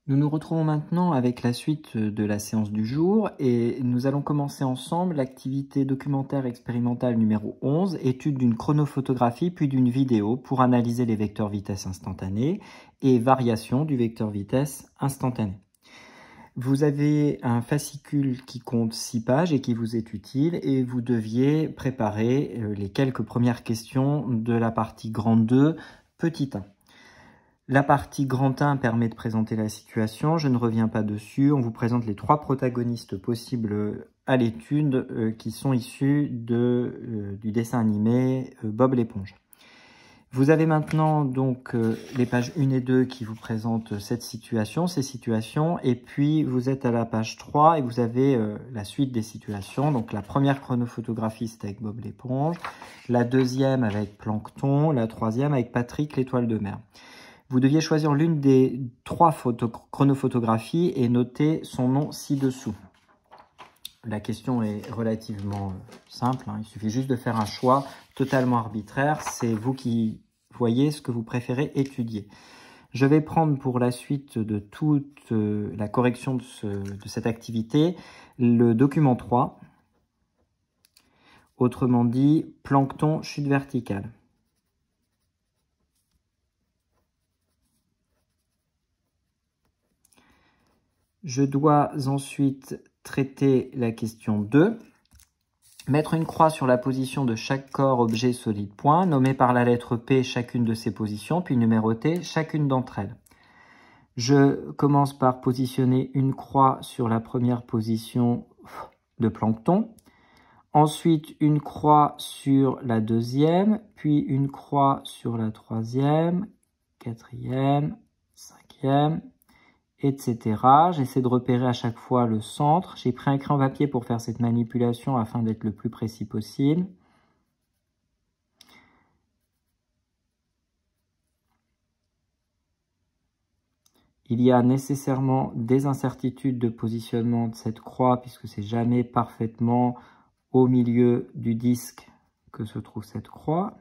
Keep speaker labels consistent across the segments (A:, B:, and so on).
A: Nous nous retrouvons maintenant avec la suite de la séance du jour et nous allons commencer ensemble l'activité documentaire expérimentale numéro 11, étude d'une chronophotographie puis d'une vidéo pour analyser les vecteurs vitesse instantanés et variation du vecteur vitesse instantané. Vous avez un fascicule qui compte 6 pages et qui vous est utile et vous deviez préparer les quelques premières questions de la partie grande 2, petit 1. La partie grand 1 permet de présenter la situation, je ne reviens pas dessus. On vous présente les 3 protagonistes possibles à l'étude qui sont issus du dessin animé Bob l'éponge. Vous avez maintenant donc les pages 1 et 2 qui vous présentent cette situation, ces situations, et puis vous êtes à la page 3 et vous avez la suite des situations. Donc la première chronophotographie, c'est avec Bob l'éponge, la deuxième avec Plancton, la troisième avec Patrick l'étoile de mer. Vous deviez choisir l'une des 3 chronophotographies et noter son nom ci-dessous. La question est relativement simple, il suffit juste de faire un choix totalement arbitraire. C'est vous qui voyez ce que vous préférez étudier. Je vais prendre pour la suite de toute la correction de cette activité le document 3, autrement dit Plancton chute verticale. Je dois ensuite traiter la question 2. Mettre une croix sur la position de chaque corps, objet, solide, point, nommer par la lettre P chacune de ces positions, puis numéroter chacune d'entre elles. Je commence par positionner une croix sur la première position de Plancton. Ensuite, une croix sur la deuxième, puis une croix sur la troisième, quatrième, cinquième, etc. J'essaie de repérer à chaque fois le centre. J'ai pris un crayon papier pour faire cette manipulation afin d'être le plus précis possible. Il y a nécessairement des incertitudes de positionnement de cette croix puisque c'est jamais parfaitement au milieu du disque que se trouve cette croix.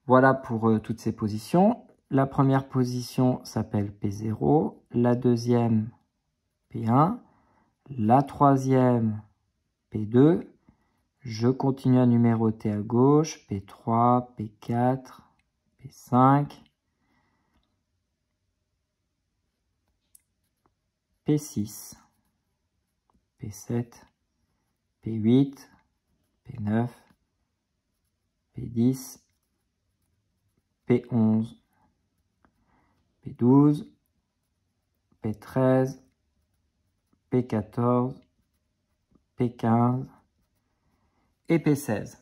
A: Voilà pour toutes ces positions. La première position s'appelle P0, la deuxième P1, la troisième P2, je continue à numéroter à gauche, P3, P4, P5, P6, P7, P8, P9, P10, P11, P12, P13, P14, P15 et P16.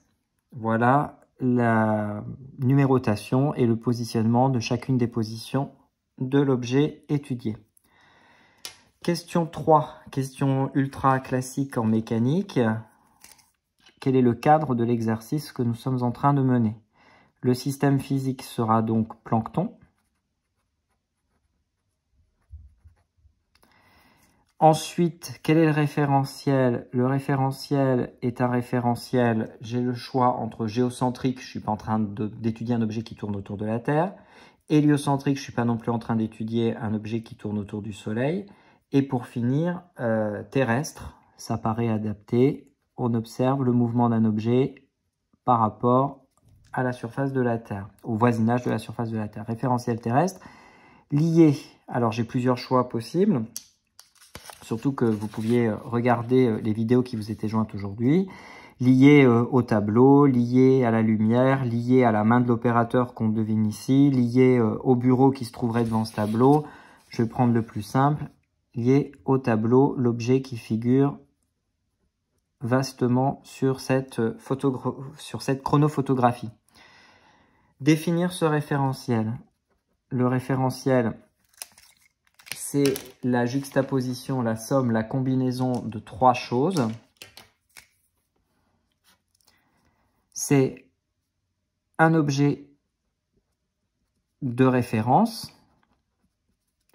A: Voilà la numérotation et le positionnement de chacune des positions de l'objet étudié. Question 3, question ultra classique en mécanique. Quel est le cadre de l'exercice que nous sommes en train de mener? Le système physique sera donc Plancton. Ensuite, quel est le référentiel? Le référentiel est un référentiel, j'ai le choix entre géocentrique, je ne suis pas en train d'étudier un objet qui tourne autour de la Terre, héliocentrique, je ne suis pas non plus en train d'étudier un objet qui tourne autour du Soleil, et pour finir, terrestre, ça paraît adapté, on observe le mouvement d'un objet par rapport à la surface de la Terre, au voisinage de la surface de la Terre. Référentiel terrestre, lié, alors j'ai plusieurs choix possibles, surtout que vous pouviez regarder les vidéos qui vous étaient jointes aujourd'hui, lié au tableau, lié à la lumière, lié à la main de l'opérateur qu'on devine ici, lié au bureau qui se trouverait devant ce tableau. Je vais prendre le plus simple, lié au tableau, l'objet qui figure vastement sur cette chronophotographie. Définir ce référentiel. Le référentiel, c'est la juxtaposition, la somme, la combinaison de 3 choses. C'est un objet de référence.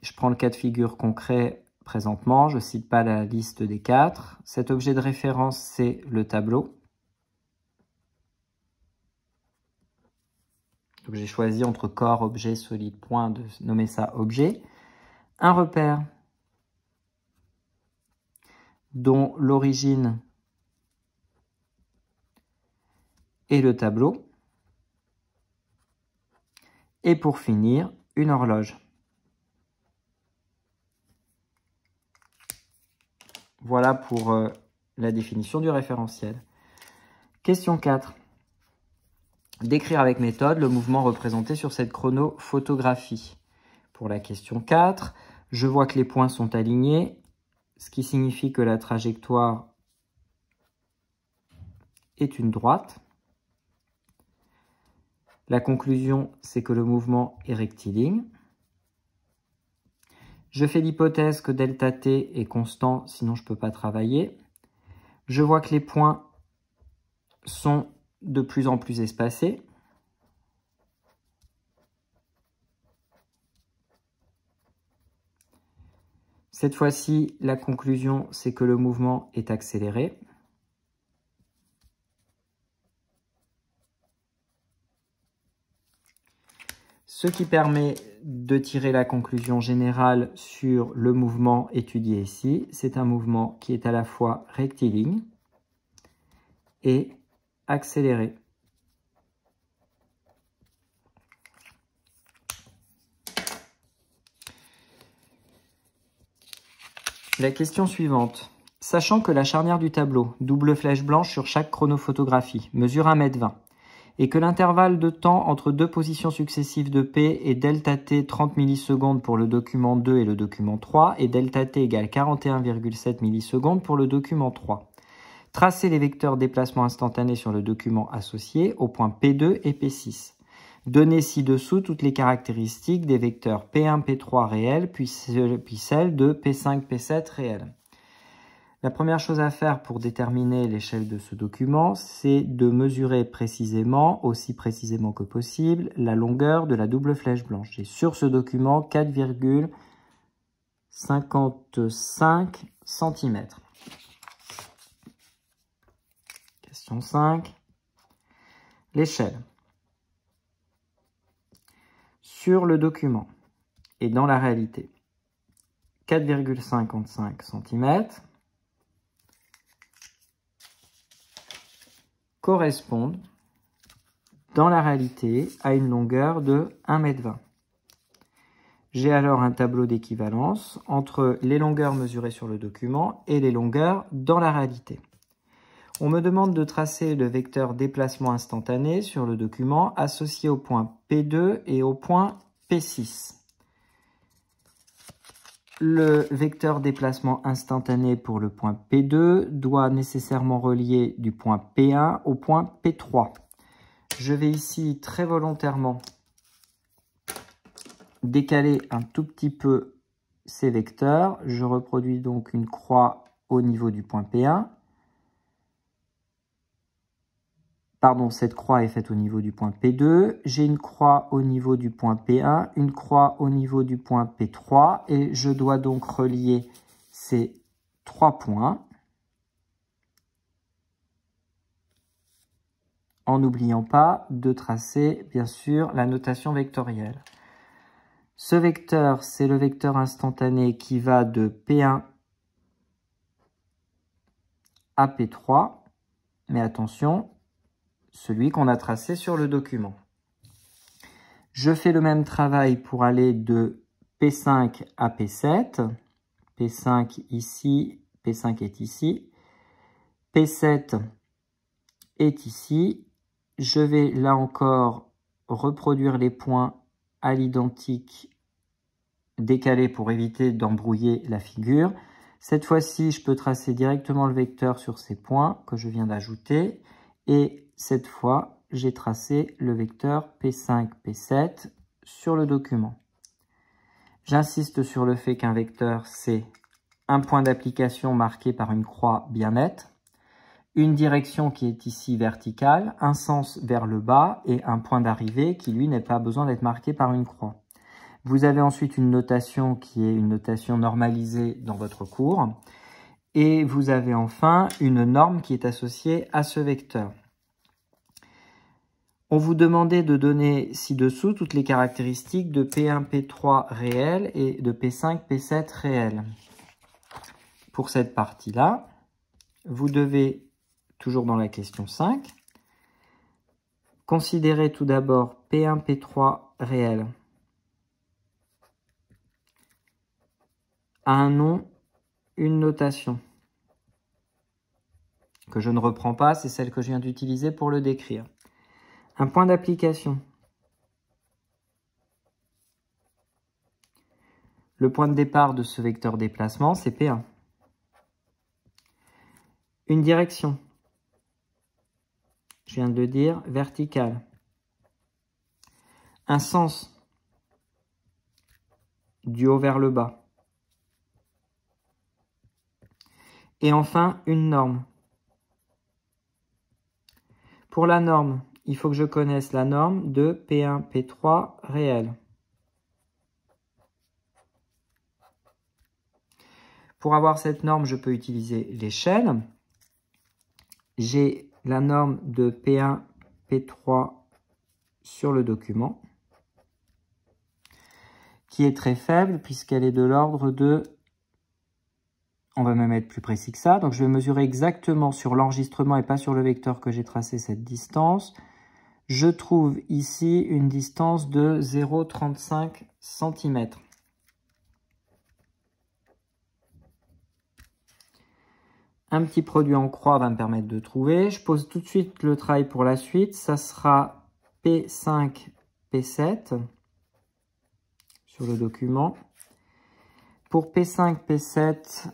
A: Je prends le cas de figure concret présentement, je ne cite pas la liste des 4. Cet objet de référence, c'est le tableau. Donc j'ai choisi entre corps, objet, solide, point de nommer ça objet. Un repère dont l'origine est le tableau. Et pour finir, une horloge. Voilà pour la définition du référentiel. Question 4. Décrire avec méthode le mouvement représenté sur cette chronophotographie. Pour la question 4, je vois que les points sont alignés, ce qui signifie que la trajectoire est une droite. La conclusion, c'est que le mouvement est rectiligne. Je fais l'hypothèse que ΔT est constant, sinon je ne peux pas travailler. Je vois que les points sont de plus en plus espacés. Cette fois-ci, la conclusion, c'est que le mouvement est accéléré. Ce qui permet de tirer la conclusion générale sur le mouvement étudié ici. C'est un mouvement qui est à la fois rectiligne et accéléré. La question suivante. Sachant que la charnière du tableau, double flèche blanche sur chaque chronophotographie, mesure 1,20 m et que l'intervalle de temps entre deux positions successives de P est ΔT 30 millisecondes pour le document 2 et le document 3 et ΔT égale 41,7 millisecondes pour le document 3. Tracez les vecteurs déplacement instantané sur le document associé aux points P2 et P6. Donnez ci-dessous toutes les caractéristiques des vecteurs P1, P3 réels, puis celles de P5, P7 réels. La première chose à faire pour déterminer l'échelle de ce document, c'est de mesurer précisément, aussi précisément que possible, la longueur de la double flèche blanche. J'ai sur ce document 4,55 cm. Question 5. L'échelle. Sur le document et dans la réalité, 4,55 cm correspondent dans la réalité à une longueur de 1,20 m. J'ai alors un tableau d'équivalence entre les longueurs mesurées sur le document et les longueurs dans la réalité. On me demande de tracer le vecteur déplacement instantané sur le document associé au point P2 et au point P6. Le vecteur déplacement instantané pour le point P2 doit nécessairement relier du point P1 au point P3. Je vais ici très volontairement décaler un tout petit peu ces vecteurs. Je reproduis donc une croix au niveau du point P1. Pardon, cette croix est faite au niveau du point P2. J'ai une croix au niveau du point P1, une croix au niveau du point P3 et je dois donc relier ces trois points en n'oubliant pas de tracer, bien sûr, la notation vectorielle. Ce vecteur, c'est le vecteur instantané qui va de P1 à P3, mais attention, celui qu'on a tracé sur le document. Je fais le même travail pour aller de P5 à P7. P5 ici, P5 est ici. P7 est ici. Je vais là encore reproduire les points à l'identique décalé pour éviter d'embrouiller la figure. Cette fois-ci, je peux tracer directement le vecteur sur ces points que je viens d'ajouter. Et cette fois, j'ai tracé le vecteur P5, P7 sur le document. J'insiste sur le fait qu'un vecteur, c'est un point d'application marqué par une croix bien nette, une direction qui est ici verticale, un sens vers le bas et un point d'arrivée qui, lui, n'a pas besoin d'être marqué par une croix. Vous avez ensuite une notation qui est une notation normalisée dans votre cours. Et vous avez enfin une norme qui est associée à ce vecteur. On vous demandait de donner ci-dessous toutes les caractéristiques de P1, P3 réel et de P5, P7 réel. Pour cette partie-là, vous devez, toujours dans la question 5, considérer tout d'abord P1, P3 réel a un nom, une notation, que je ne reprends pas, c'est celle que je viens d'utiliser pour le décrire. Un point d'application. Le point de départ de ce vecteur déplacement, c'est P1. Une direction. Je viens de le dire, verticale. Un sens. Du haut vers le bas. Et enfin, une norme. Pour la norme, il faut que je connaisse la norme de P1, P3 réel. Pour avoir cette norme, je peux utiliser l'échelle. J'ai la norme de P1, P3 sur le document, qui est très faible puisqu'elle est de l'ordre de, on va même être plus précis que ça, donc je vais mesurer exactement sur l'enregistrement et pas sur le vecteur que j'ai tracé cette distance. Je trouve ici une distance de 0,35 cm. Un petit produit en croix va me permettre de trouver. Je pose tout de suite le travail pour la suite. Ça sera P5, P7 sur le document. Pour P5, P7,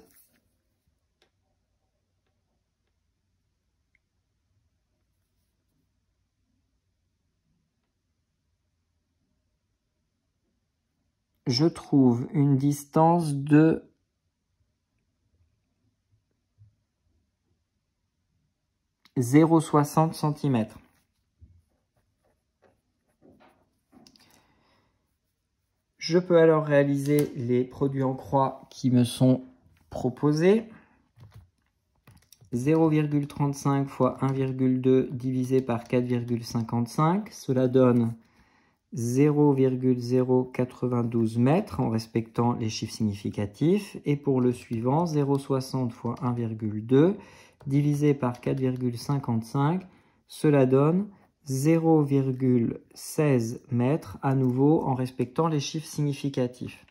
A: je trouve une distance de 0,60 cm. Je peux alors réaliser les produits en croix qui me sont proposés. 0,35 fois 1,2 divisé par 4,55, cela donne 0,092 mètres en respectant les chiffres significatifs. Et pour le suivant, 0,60 fois 1,2 divisé par 4,55, cela donne 0,16 mètres à nouveau en respectant les chiffres significatifs.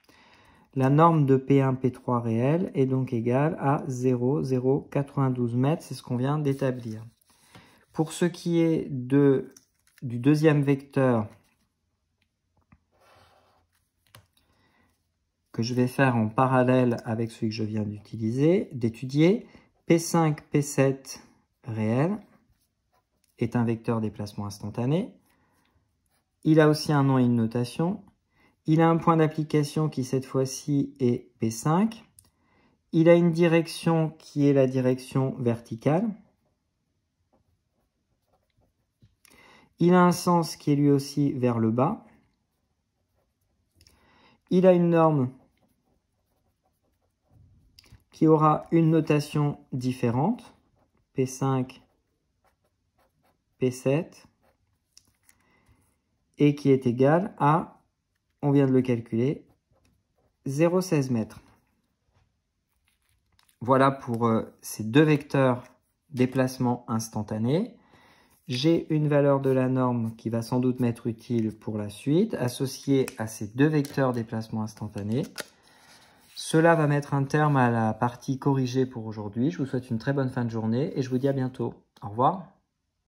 A: La norme de P1, P3 réel est donc égale à 0,092 mètres, c'est ce qu'on vient d'établir. Pour ce qui est du deuxième vecteur que je vais faire en parallèle avec celui que je viens d'étudier, P5, P7 réel est un vecteur déplacement instantané. Il a aussi un nom et une notation. Il a un point d'application qui cette fois-ci est P5. Il a une direction qui est la direction verticale. Il a un sens qui est lui aussi vers le bas. Il a une norme qui aura une notation différente, P5, P7, et qui est égale à, on vient de le calculer, 0,16 mètres. Voilà pour ces deux vecteurs déplacement instantané. J'ai une valeur de la norme qui va sans doute m'être utile pour la suite, associée à ces deux vecteurs déplacement instantané. Cela va mettre un terme à la partie corrigée pour aujourd'hui. Je vous souhaite une très bonne fin de journée et je vous dis à bientôt. Au revoir.